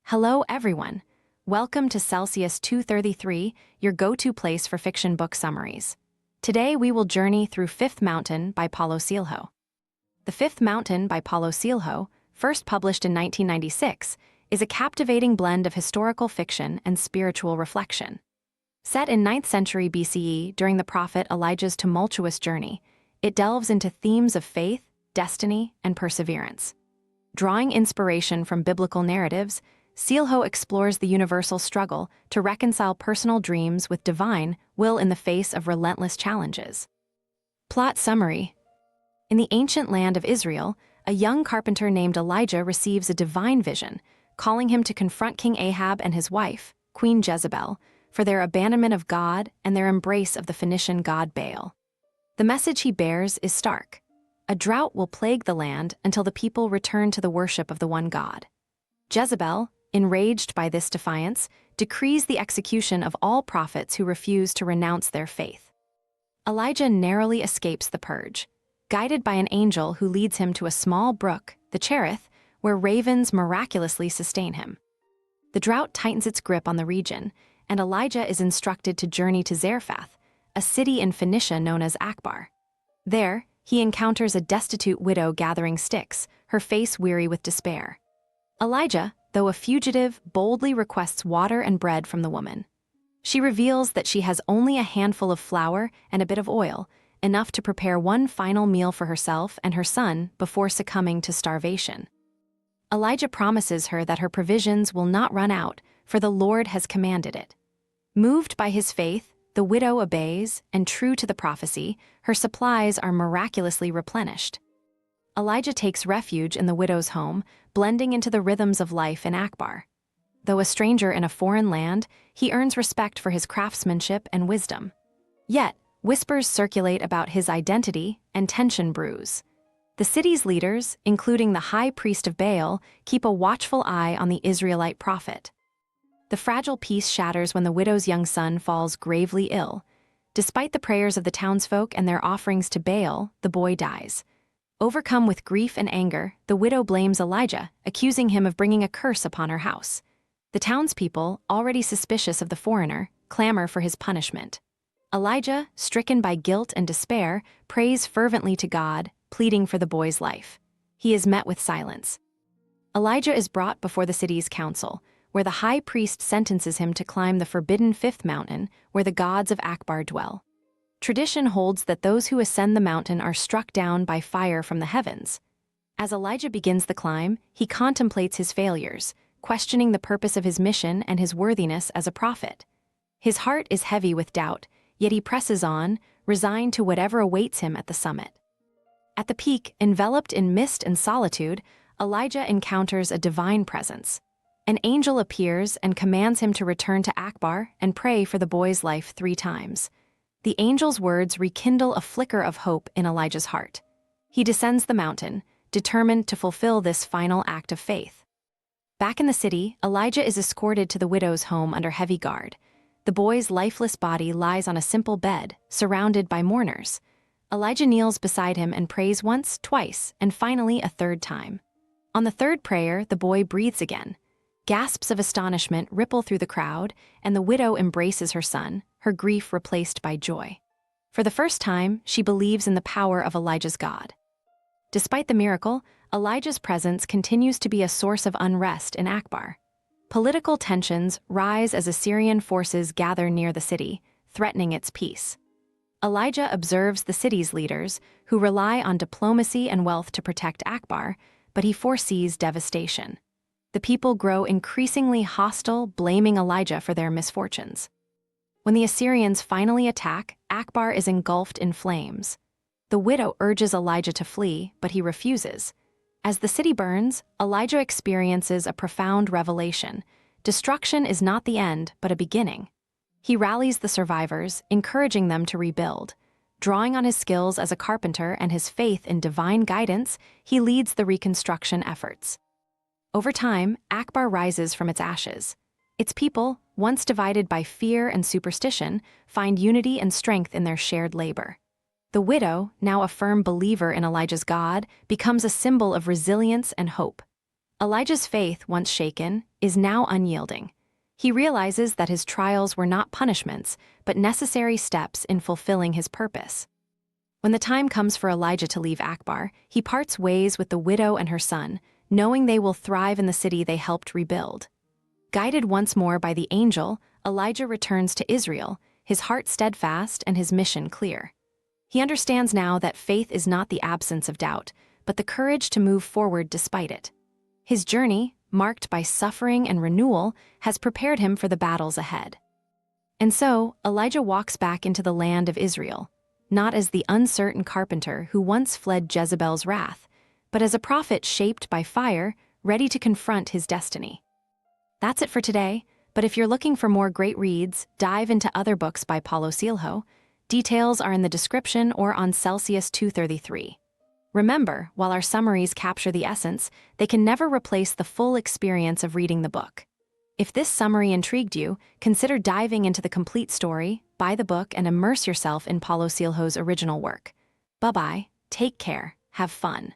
Hello, everyone. Welcome to Celsius 233, your go-to place for fiction book summaries. Today, we will journey through Fifth Mountain by Paulo Coelho. The Fifth Mountain by Paulo Coelho, first published in 1996, is a captivating blend of historical fiction and spiritual reflection. Set in 9th century BCE during the prophet Elijah's tumultuous journey, it delves into themes of faith, destiny, and perseverance. Drawing inspiration from biblical narratives, Coelho explores the universal struggle to reconcile personal dreams with divine will in the face of relentless challenges. Plot summary. In the ancient land of Israel, a young carpenter named Elijah receives a divine vision, calling him to confront King Ahab and his wife, Queen Jezebel, for their abandonment of God and their embrace of the Phoenician god Baal. The message he bears is stark. A drought will plague the land until the people return to the worship of the one God. Jezebel, enraged by this defiance, decrees the execution of all prophets who refuse to renounce their faith. Elijah narrowly escapes the purge, guided by an angel who leads him to a small brook, the Cherith, where ravens miraculously sustain him. The drought tightens its grip on the region, and Elijah is instructed to journey to Zarephath, a city in Phoenicia known as Akbar. There, he encounters a destitute widow gathering sticks, her face weary with despair. Elijah, though a fugitive, boldly requests water and bread from the woman. She reveals that she has only a handful of flour and a bit of oil, enough to prepare one final meal for herself and her son before succumbing to starvation. Elijah promises her that her provisions will not run out, for the Lord has commanded it. Moved by his faith, the widow obeys, and true to the prophecy, her supplies are miraculously replenished. Elijah takes refuge in the widow's home, blending into the rhythms of life in Akbar. Though a stranger in a foreign land, he earns respect for his craftsmanship and wisdom. Yet, whispers circulate about his identity and tension brews. The city's leaders, including the high priest of Baal, keep a watchful eye on the Israelite prophet. The fragile peace shatters when the widow's young son falls gravely ill. Despite the prayers of the townsfolk and their offerings to Baal, the boy dies. Overcome with grief and anger, the widow blames Elijah, accusing him of bringing a curse upon her house. The townspeople, already suspicious of the foreigner, clamor for his punishment. Elijah, stricken by guilt and despair, prays fervently to God, pleading for the boy's life. He is met with silence. Elijah is brought before the city's council, where the high priest sentences him to climb the forbidden fifth mountain, where the gods of Akbar dwell. Tradition holds that those who ascend the mountain are struck down by fire from the heavens. As Elijah begins the climb, he contemplates his failures, questioning the purpose of his mission and his worthiness as a prophet. His heart is heavy with doubt, yet he presses on, resigned to whatever awaits him at the summit. At the peak, enveloped in mist and solitude, Elijah encounters a divine presence. An angel appears and commands him to return to Akbar and pray for the boy's life 3 times. The angel's words rekindle a flicker of hope in Elijah's heart. He descends the mountain, determined to fulfill this final act of faith. Back in the city, Elijah is escorted to the widow's home under heavy guard. The boy's lifeless body lies on a simple bed, surrounded by mourners. Elijah kneels beside him and prays once, twice, and finally a 3rd time. On the 3rd prayer, the boy breathes again. Gasps of astonishment ripple through the crowd, and the widow embraces her son, her grief replaced by joy. For the first time, she believes in the power of Elijah's God. Despite the miracle, Elijah's presence continues to be a source of unrest in Akbar. Political tensions rise as Assyrian forces gather near the city, threatening its peace. Elijah observes the city's leaders, who rely on diplomacy and wealth to protect Akbar, but he foresees devastation. The people grow increasingly hostile, blaming Elijah for their misfortunes. When the Assyrians finally attack, Akbar is engulfed in flames. The widow urges Elijah to flee, but he refuses. As the city burns, Elijah experiences a profound revelation. Destruction is not the end, but a beginning. He rallies the survivors, encouraging them to rebuild. Drawing on his skills as a carpenter and his faith in divine guidance, he leads the reconstruction efforts. Over time, Akbar rises from its ashes. Its people, once divided by fear and superstition, find unity and strength in their shared labor. The widow, now a firm believer in Elijah's God, becomes a symbol of resilience and hope. Elijah's faith, once shaken, is now unyielding. He realizes that his trials were not punishments, but necessary steps in fulfilling his purpose. When the time comes for Elijah to leave Akbar, he parts ways with the widow and her son, knowing they will thrive in the city they helped rebuild. Guided once more by the angel, Elijah returns to Israel, his heart steadfast and his mission clear. He understands now that faith is not the absence of doubt, but the courage to move forward despite it. His journey, marked by suffering and renewal, has prepared him for the battles ahead. And so, Elijah walks back into the land of Israel, not as the uncertain carpenter who once fled Jezebel's wrath, but as a prophet shaped by fire, ready to confront his destiny. That's it for today, but if you're looking for more great reads, dive into other books by Paulo Coelho. Details are in the description or on Celsius 233. Remember, while our summaries capture the essence, they can never replace the full experience of reading the book. If this summary intrigued you, consider diving into the complete story, buy the book, and immerse yourself in Paulo Coelho's original work. Bye-bye, take care, have fun.